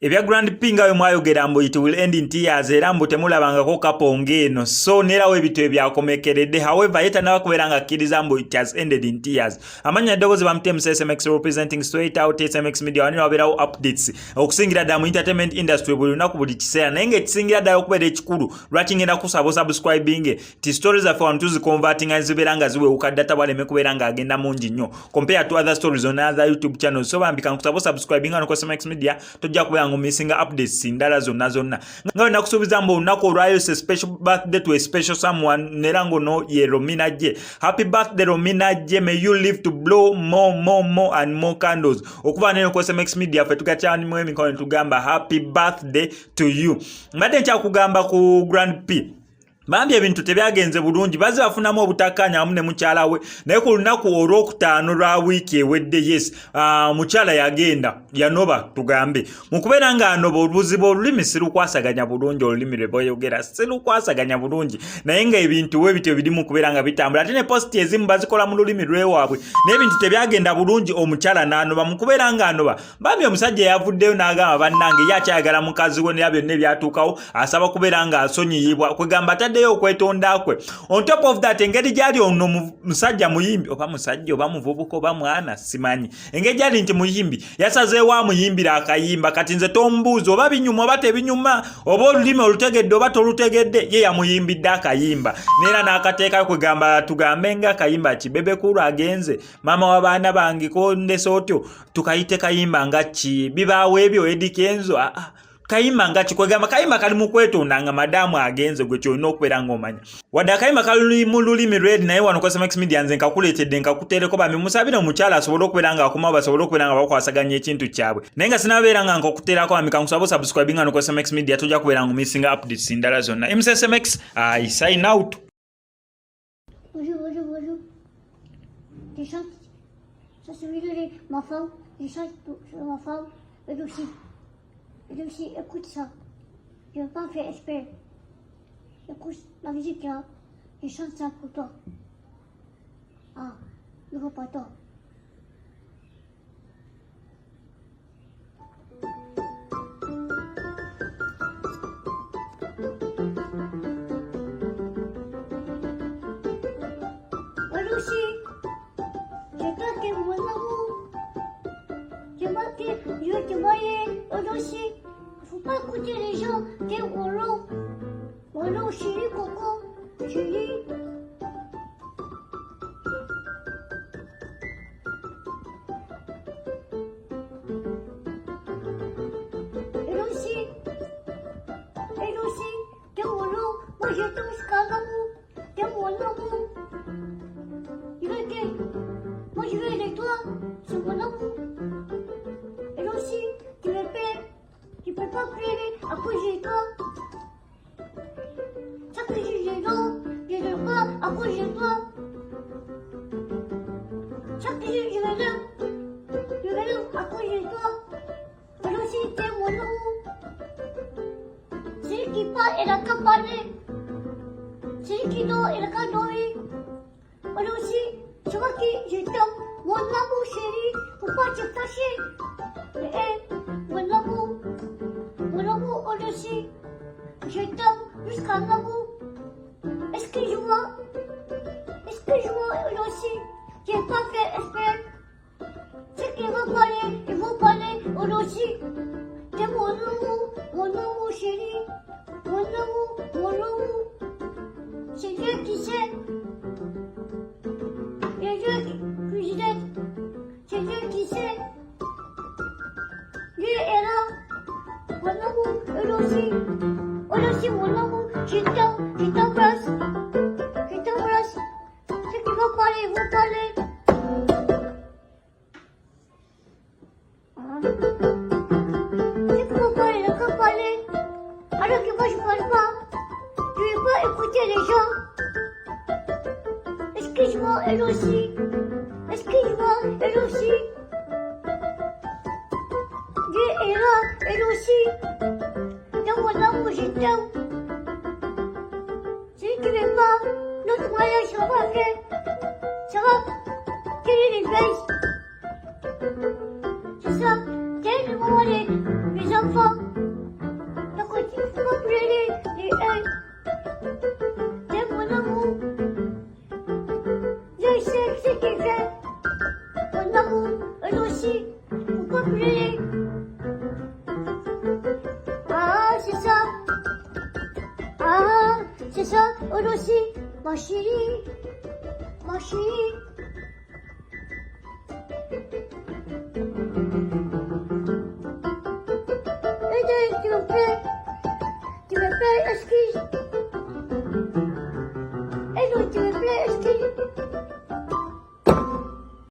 ebya Grand P nga we mwayogera mbu it will end in tears era mbu temulabangako kaponge eno so nerawo ebintu ebyakomekeredde however yeta nabakubeera nga akkiriza mbu it has ended in tears amanya ddoboozi bamutemu SMX representing straight out SMX media wani wabeerawo updates okusingira ddala mu entertainment industry buli lunaku buli kiseera naye ng'ekisingira ddala okubeera ekikulu lwaki ngenda kusaba subscribing ti stories zaffe wano tuziconvertinga zibeera nga ziwewuka data bwaleme kubeera ng'agenda mungi nnyo compare to other stories on other YouTube channels so bambika nkusaba subscribing ano ku SMX media tojja kubeera ng'omissinga updates ndala zonna nga we nakusuubiza mbu olunaku olwayo a special birthday to a special someone nera ngono ye Romina J. Happy birthday Romina J, may you live to blow more and more candles okuva neno ku SMX media ffe tugakyanimu emikono tugamba happy birthday to you. Mbadde nkyakugamba ku Grand P bambi ebintu tebyagenze bulungi baze bafunamu obutakkaanya wamu ne mukyala we naye ku lunaku olwokutaano lwa wiiki ewedde yes mukyala yagenda yanoba tugambe mu kubeera ng'anoba obuzibu olulimi sirukwasaganya bulungi olulimi lwe boyogera sirukwasaganya bulungi naye ng'ebintu we bityo biri mu kubeera nga bitambula ate ne positi ezimu bazikola mu lulimi lwewaabwe naye ebintu tebyagenda bulungi omukyala n'anoba mu kubeera ng'anoba bambi omusajja yavuddeyo n'agamba bannange ye akyayagala mukazi we nera byonna ebyatuukawo asaba kubeera ng'asonyiyibwa kwegamba ataddeyo okwetonda kwe on top of that engeri gyali ono musajja muyimbi oba musajja oba muvubuka oba mwana simanyi engeri gyali nti muyimbi yasazeewo amuyimbira akayimba kati nze tombuuza oba binyuma oba tebinyuma oba olulimi olutegedde oba tolutegedde ye yamuyimbidde akayimba neera n'akateekayo kwegamba tugambe nga akayimba kibebekulu agenze maama w'abaana bange kondese otyo tukayite kayimba nga ki bibaawo ebyo Eddie Kenzo kayimba nga kikwegamba kayimba kali mu kwetonda nga madamu agenze gwe kyolina okubeera ng'omanya wadde akayimba kali mu lulimi lwedi naye wano ku SMX media nze nkakuleetedde nkakuteereko bambi musabire omukyala asobole okubeera nga akomawo basobole okubeera nga bakwasaganya ekintu kyabwe naye nga sinabeera nga nkakuteerako bambi kankusaba subscribing ano ku SMX media tojja kubeera ng'omissinga updates ndala zonna SMX I sign out. Bonjour. Des gens, ça c'est ma femme, des gens, ma femme, et aussi, écoute ça. Je ne veux pas faire exprès. Écoute la musique là. Je chante ça pour toi. Ah, ne veux pas toi. Moi aussi, j'ai claqué mon amour. Je vais te marier, aussi. Faut pas écouter les gens, t'es Rollo, chérie, coco, chérie. Elle aussi, t'es Rollo, moi je t'aime jusqu'à l'amour, t'es mon amour. Moi je vais avec toi, c'est mon amour. Elle aussi, tu me plais. Tu peux pas pleurer à cause de toi. Chaque jour je ne pas à cause de toi. Chaque jour je me lève à cause de toi. Elle aussi t'es mon amour. Celui qui parle, elle a qu'à parler. Celui qui dort, elle a qu'à dormir. Elle aussi, tu vois qui je t'aime, mon amour chéri, faut pas te fâcher. Mon amour, aussi, je t'aime jusqu'à l'amour. Est-ce que je vois aussi, j'ai pas fait exprès. Ceux qui vont parler, aussi. C'est mon amour chéri, mon amour. C'est Dieu qui sait. C'est Dieu qui sait. Dieu est là. Mon amour, elle aussi mon amour, je t'embrasse. Ceux qui vont parler, vont parler. Ceux qui vont parler, ne vont parler. Alors que moi je parle pas. Je ne vais pas écouter les gens. Excuse-moi, elle aussi. Dieu est là, elle aussi. Dans mon amour, je t'aime. Si tu veux pas, notre mariage sera pas fait. Ça va, quelle est l'église? C'est ça, quel est le moment des enfants? Pourquoi pleurer? Ah, c'est ça. Ah, c'est ça, elle aussi. Ma chérie. Ma chérie.